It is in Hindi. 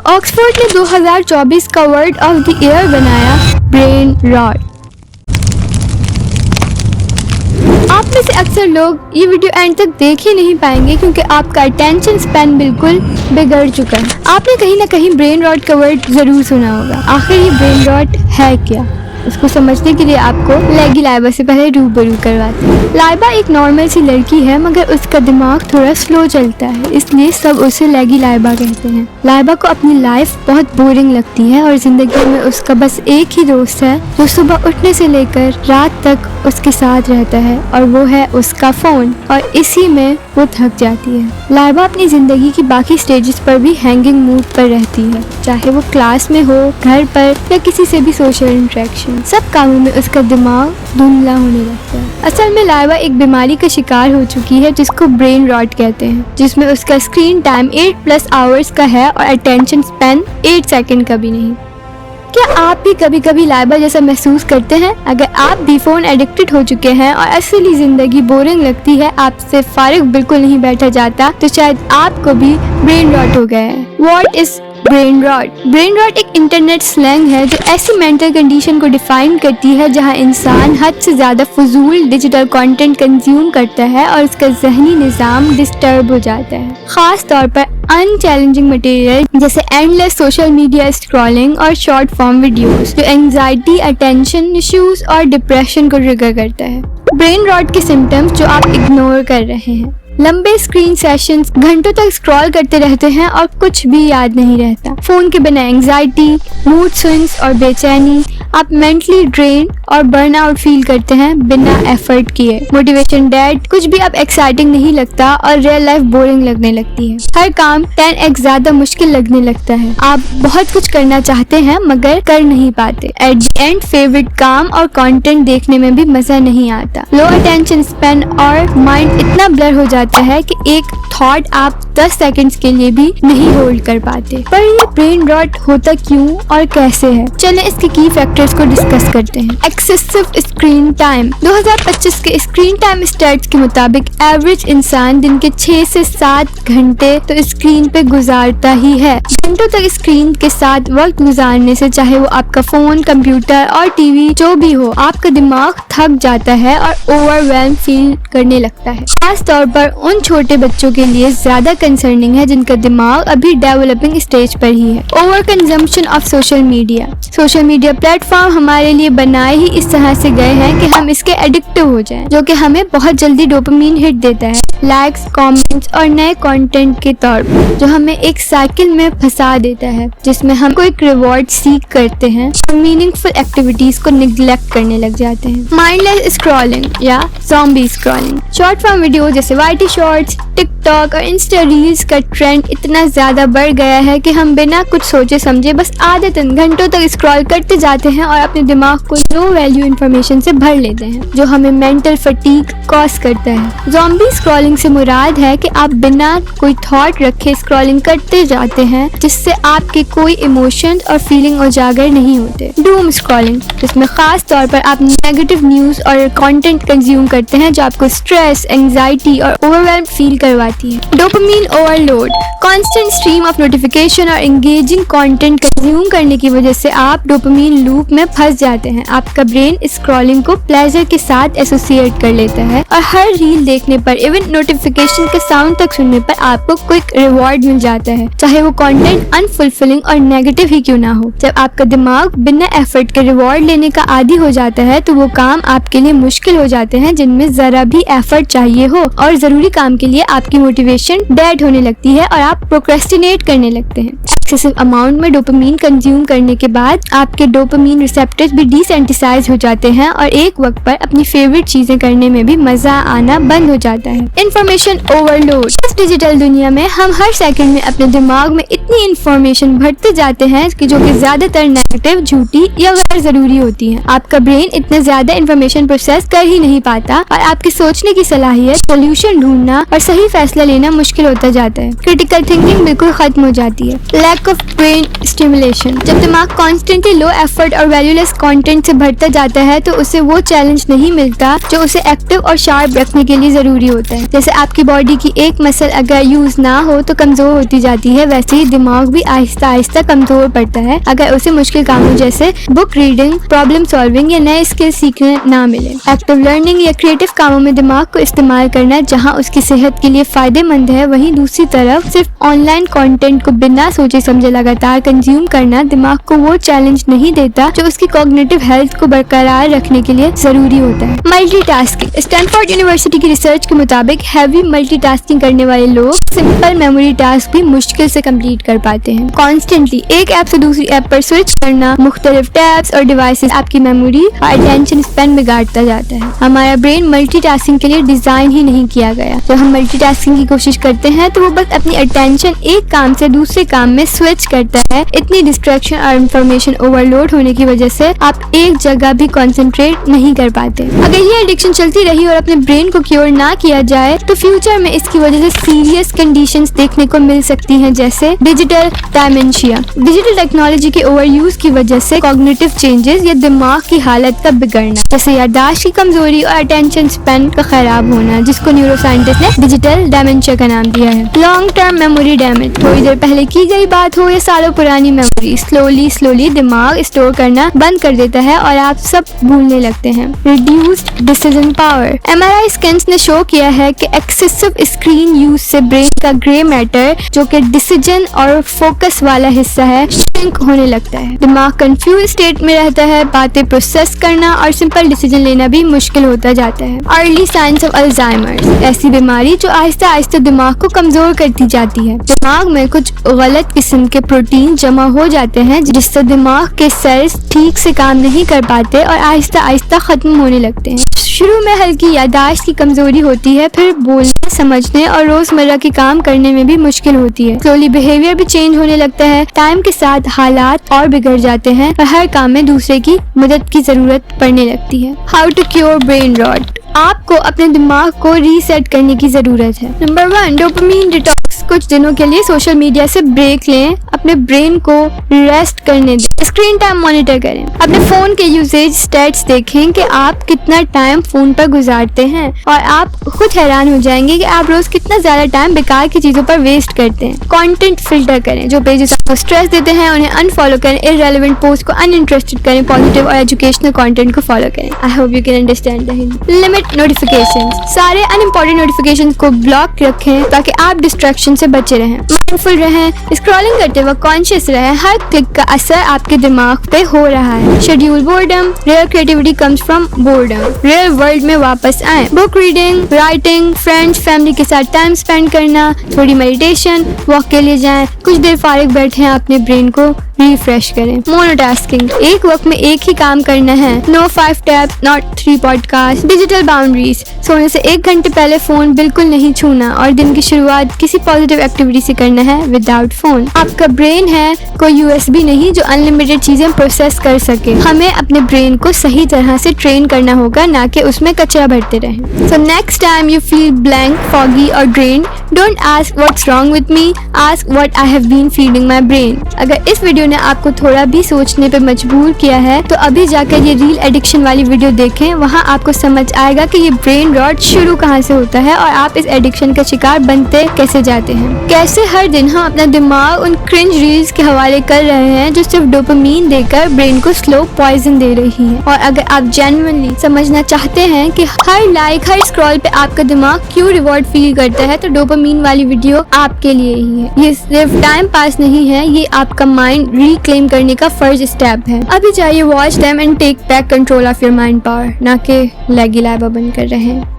ऑक्सफोर्ड ने 2024 का वर्ड ऑफ द ईयर बनाया ब्रेन रॉट। आप में से अक्सर लोग ये वीडियो एंड तक देख ही नहीं पाएंगे क्योंकि आपका अटेंशन स्पैन बिल्कुल बिगड़ चुका है। आपने कहीं ना कहीं ब्रेन रॉट का वर्ड जरूर सुना होगा। आखिर ये ब्रेन रॉट है क्या? उसको समझने के लिए आपको लैगी लाइबा से पहले रूबरू करवाते हैं। लाइबा एक नॉर्मल सी लड़की है मगर उसका दिमाग थोड़ा स्लो चलता है, इसलिए सब उसे लैगी लाइबा कहते हैं। लाइबा को अपनी लाइफ बहुत बोरिंग लगती है और जिंदगी में उसका बस एक ही दोस्त है जो सुबह उठने से लेकर रात तक उसके साथ रहता है और वो है उसका फोन, और इसी में वो थक जाती है। लाइबा अपनी जिंदगी की बाकी स्टेजेस पर भी हैंगिंग मूड पर रहती है, चाहे वो क्लास में हो, घर पर या किसी से भी सोशल इंटरेक्शन। सब कामों में उसका दिमाग धुंधला होने लगता है। असल में लाइबा एक बीमारी का शिकार हो चुकी है जिसको ब्रेन रॉट कहते हैं, जिसमें उसका स्क्रीन टाइम 8+ आवर्स का है और अटेंशन स्पैन 8 सेकंड का भी नहीं। क्या आप भी कभी कभी लाइबा जैसा महसूस करते हैं? अगर आप भी फोन एडिक्टेड हो चुके हैं और असली जिंदगी बोरिंग लगती है, आपसे फारिग बिल्कुल नहीं बैठा जाता, तो शायद आपको भी ब्रेन रॉट हो गया है। What is brain rot? Brain rot एक इंटरनेट स्लैंग है जो ऐसी मेंटल कंडीशन को डिफाइन करती है जहां इंसान हद से ज्यादा फजूल डिजिटल कंटेंट कंज्यूम करता है और उसका जहनी निज़ाम डिस्टर्ब हो जाता है। खास तौर पर अनचैलेंजिंग मटेरियल जैसे एंडलेस सोशल मीडिया स्क्रॉलिंग और शॉर्ट फॉर्म वीडियोस जो एंजाइटी, अटेंशन इश्यूज और डिप्रेशन को ट्रिगर करता है। ब्रेन रॉट के सिम्टम्स जो आप इग्नोर कर रहे हैं: लंबे स्क्रीन सेशंस, घंटों तक स्क्रॉल करते रहते हैं और कुछ भी याद नहीं रहता। फोन के बिना एंजाइटी, मूड स्विंग्स और बेचैनी। आप मेंटली ड्रेन और बर्नआउट फील करते हैं बिना एफर्ट किए। मोटिवेशन डेड, कुछ भी अब एक्साइटिंग नहीं लगता और रियल लाइफ बोरिंग लगने लगती है। हर काम 10x ज्यादा मुश्किल लगने लगता है। आप बहुत कुछ करना चाहते हैं मगर कर नहीं पाते। एट द एंड फेवरेट काम और कंटेंट देखने में भी मजा नहीं आता। लो अटेंशन स्पैन और माइंड इतना ब्लर हो जाता है कि एक थॉट आप 10 सेकंड्स के लिए भी नहीं होल्ड कर पाते। पर ये ब्रेन रॉट होता क्यों और कैसे है? चलें इसके की फैक्टर्स को डिस्कस करते हैं। Excessive screen time. 2025 के स्क्रीन टाइम स्टैट्स के मुताबिक एवरेज इंसान दिन के 6 से 7 घंटे तो स्क्रीन पे गुजारता ही है। घंटों तक स्क्रीन के साथ वक्त गुजारने से, चाहे वो आपका फोन, कंप्यूटर और टीवी जो भी हो, आपका दिमाग थक जाता है और ओवरवेल्म फील करने लगता है। खास तौर पर उन छोटे बच्चों के लिए ज्यादा कंसर्निंग है जिनका दिमाग अभी डेवलपिंग स्टेज पर ही है। Over consumption of social media. Social media platform हमारे लिए बनाए ही इस तरह से गए हैं कि हम इसके एडिक्टिव हो जाएं, जो कि हमें बहुत जल्दी डोपामीन हिट देता है, लाइक्स, कमेंट्स और नए कंटेंट के तौर पर, जो हमें एक साइकिल में फंसा देता है जिसमें हम कोई रिवॉर्ड सीख करते हैं और मीनिंगफुल एक्टिविटीज को निग्लेक्ट करने लग जाते हैं। माइंडलेस स्क्रॉलिंग या zombie scrolling. Short form video जैसे YT शॉर्ट्स, टिकटॉक और इंस्टा रील्स का ट्रेंड इतना ज्यादा बढ़ गया है कि हम बिना कुछ सोचे समझे बस आदतन घंटों तक स्क्रॉल करते जाते हैं और अपने दिमाग को लो वैल्यू इंफॉर्मेशन से भर लेते हैं, जो हमें मेंटल फटीग कॉज करता है। ज़ॉम्बी स्क्रॉलिंग से मुराद है कि आप बिना कोई थॉट रखे स्क्रॉलिंग करते जाते हैं जिससे आपके कोई इमोशन और फीलिंग उजागर नहीं होते। डूम स्क्रॉलिंग, जिसमें खास तौर पर आप नेगेटिव न्यूज और कंटेंट कंज्यूम करते हैं जो आपको स्ट्रेस, एंजाइटी और ओवरवेल्म फील करवाती है। Dopamine overload. Constant stream of notification और एंगेजिंग कंटेंट कंज्यूम करने की वजह से आप डोपामीन लूप में फंस जाते हैं। आपका ब्रेन स्क्रॉलिंग को प्लेजर के साथ एसोसिएट कर लेता है और हर रील देखने पर, इवन नोटिफिकेशन के साउंड तक सुनने पर आपको क्विक रिवॉर्ड मिल जाता है, चाहे वो कंटेंट अनफुलफिलिंग और नेगेटिव ही क्यों ना हो। जब आपका दिमाग बिना एफर्ट के रिवॉर्ड लेने का आदी हो जाता है तो वो काम आपके लिए मुश्किल हो जाते हैं जिनमें जरा भी एफर्ट चाहिए हो, और जरूरी काम के लिए आपकी मोटिवेशन डेड होने लगती है और आप प्रोक्रेस्टिनेट करने लगते हैं। एक्सेसिव अमाउंट में डोपामीन कंज्यूम करने के बाद आपके डोपामीन रिसेप्टर्स भी डिसेंसिटाइज हो जाते हैं और एक वक्त पर अपनी फेवरेट चीजें करने में भी मजा आना बंद हो जाता है। Information overload. इस डिजिटल दुनिया में हम हर सेकंड में अपने दिमाग में इतनी इंफॉर्मेशन भरते जाते हैं कि जो कि ज्यादातर नेगेटिव, झूठी या गैर जरूरी होती है। आपका ब्रेन इतना ज्यादा इंफॉर्मेशन प्रोसेस कर ही नहीं पाता और आपकी सोचने की सलाहियत, सोल्यूशन ढूंढना और सही फैसला लेना मुश्किल होता जाता है। क्रिटिकल थिंकिंग बिल्कुल खत्म हो जाती है। Lack lack of brain stimulation. जब दिमाग कॉन्स्टेंटली लो एफर्ट और वैल्यूलेस कंटेंट से भरता जाता है तो उसे वो चैलेंज नहीं मिलता जो उसे एक्टिव और शार्प रखने के लिए जरूरी होता है। जैसे आपकी बॉडी की एक मसल अगर यूज ना हो तो कमजोर होती जाती है, वैसे ही दिमाग भी आहिस्ता आहिस्ता कमजोर पड़ता है अगर उसे मुश्किल कामों जैसे बुक रीडिंग, प्रॉब्लम सॉल्विंग या नए स्किल सीखने ना मिले। एक्टिव लर्निंग या क्रिएटिव कामों में दिमाग को इस्तेमाल करना जहाँ उसकी सेहत के लिए फायदेमंद है, वहीं दूसरी तरफ सिर्फ ऑनलाइन कंटेंट को बिना सोचे समझे लगातार कंज्यूम करना दिमाग को वो चैलेंज नहीं देता जो उसकी कॉग्निटिव हेल्थ को बरकरार रखने के लिए जरूरी होता है। मल्टीटास्किंग। स्टैनफोर्ड यूनिवर्सिटी की रिसर्च के मुताबिक हैवी मल्टीटास्किंग करने वाले लोग सिंपल मेमोरी टास्क भी मुश्किल से कंप्लीट कर पाते हैं। कॉन्स्टेंटली एक ऐप से दूसरी ऐप पर स्विच करना, मुख्तलिफ टैब्स और डिवाइसेस आपकी मेमोरी और अटेंशन स्पैन बिगाड़ता जाता है। हमारा ब्रेन मल्टीटास्किंग के लिए डिजाइन ही नहीं किया गया। जब हम मल्टीटास्किंग की कोशिश करते हैं तो वो बस अपनी अटेंशन एक काम से दूसरे काम में स्विच करता है। इतनी डिस्ट्रैक्शन और इंफॉर्मेशन ओवरलोड होने की वजह से आप एक जगह भी कंसंट्रेट नहीं कर पाते। अगर ये एडिक्शन चलती रही और अपने ब्रेन को क्योर ना किया जाए तो फ्यूचर में इसकी वजह से सीरियस कंडीशंस देखने को मिल सकती हैं, जैसे डिजिटल डायमेंशिया। डिजिटल टेक्नोलॉजी के ओवर यूज की वजह से कॉग्निटिव चेंजेस या दिमाग की हालत का बिगड़ना, जैसे याददाश्त की कमजोरी और अटेंशन स्पैन का खराब होना, जिसको न्यूरोसाइंटिस्ट ने डिजिटल डायमेंशिया का नाम दिया है। Long term memory damage. थोड़ी देर पहले की गई बात हो या सालों पुरानी मेमोरी स्लोली दिमाग स्टोर करना बंद कर देता है और आप सब भूलने लगते हैं। Reduced decision power. MRI scans ने शो किया है कि एक्सेसिव स्क्रीन यूज से ब्रेन का ग्रे मैटर, जो कि डिसीजन और फोकस वाला हिस्सा है, श्रिंक होने लगता है। दिमाग कंफ्यूज स्टेट में रहता है, बातें प्रोसेस करना और सिंपल डिसीजन लेना भी मुश्किल होता जाता है। Early signs of Alzheimer. ऐसी बीमारी जो आहिस्ता आहिस्ता दिमाग को कमजोर करती जाती है। दिमाग में कुछ गलत किस्म के प्रोटीन जमा हो जाते हैं जिससे दिमाग के सेल्स ठीक से काम नहीं कर पाते और आहिस्ता आहिस्ता खत्म होने लगते हैं। शुरू में हल्की याददाश्त की कमजोरी होती है, फिर बोलने, समझने और रोजमर्रा के काम करने में भी मुश्किल होती है। स्लोली बिहेवियर भी चेंज होने लगता है। टाइम के साथ हालात और बिगड़ जाते हैं और हर काम में दूसरे की मदद की जरूरत पड़ने लगती है। How to cure brain rot. आपको अपने दिमाग को रीसेट करने की जरूरत है। Number 1, dopamine detox. कुछ दिनों के लिए सोशल मीडिया से ब्रेक लें, अपने ब्रेन को रेस्ट करने दें। स्क्रीन टाइम मॉनिटर करें। अपने फोन के यूसेज स्टैट्स देखें कि आप कितना टाइम फोन पर गुजारते हैं और आप खुद हैरान हो जाएंगे कि आप रोज कितना ज्यादा टाइम बेकार की चीजों पर वेस्ट करते हैं। कंटेंट फिल्टर करें। जो पेजेस आपको स्ट्रेस देते हैं उन्हें अनफॉलो करें। इररेलेवेंट पोस्ट को अनइंटरेस्टेड करें। पॉजिटिव और एजुकेशनल कंटेंट को फॉलो करें। I hope you can understand the Hindi. Limit notifications. सारे अनइम्पोर्टेंट नोटिफिकेशंस को ब्लॉक रखें ताकि आप डिस्ट्रैक्शन से बचे रहें। माइंडफुल रहें। स्क्रॉलिंग करते वक्त कॉन्शियस रहें। हर क्लिक का असर आपके दिमाग पे हो रहा है। Schedule boredom. Real creativity comes from boredom. Real world में वापस आएं। Book reading, writing, friends, family के साथ टाइम स्पेंड करना, थोड़ी मेडिटेशन, वॉक के लिए जाएं। कुछ देर फारिग बैठे अपने ब्रेन को रिफ्रेश करें। मोनोटास्किंग। एक वक्त में एक ही काम करना है। No 5 tabs, not 3 podcast. Digital boundaries. सोने से 1 घंटे पहले फोन बिल्कुल नहीं छूना और दिन की शुरुआत किसी पॉजिटिव एक्टिविटी से करना है विदाउट फोन। आपका ब्रेन है कोई USB नहीं जो अनलिमिटेड चीजें प्रोसेस कर सके। हमें अपने ब्रेन को सही तरह से ट्रेन करना होगा, ना कि उसमें कचरा भरते रहें। So next time you feel blank, foggy or drained, don't ask what's wrong with me, ask what I have been feeding my brain। अगर इस वीडियो ने आपको थोड़ा भी सोचने पे मजबूर किया है तो अभी जाकर ये रील एडिक्शन वाली वीडियो देखें। वहाँ आपको समझ आएगा कि ये ब्रेन रॉट शुरू कहाँ से होता है और आप इस एडिक्शन का शिकार बनते कैसे जाते हैं। कैसे हर दिन हम अपना दिमाग उन क्रिंज रील्स के हवाले कर रहे हैं जो सिर्फ डोपामीन देकर ब्रेन को स्लो पॉइजन दे रही है। और अगर आप जेन्युइनली समझना चाहते हैं कि हर लाइक, हर स्क्रॉल पे आपका दिमाग क्यों रिवॉर्ड फील करता है, तो डोपामीन वाली वीडियो आपके लिए ही है। ये सिर्फ टाइम पास नहीं है, ये आपका माइंड रिक्लेम करने का फर्स्ट स्टेप है। अभी जाइए watch them and take back control of your mind power, ना कि लैगी लाइबा बंद कर रहे हैं।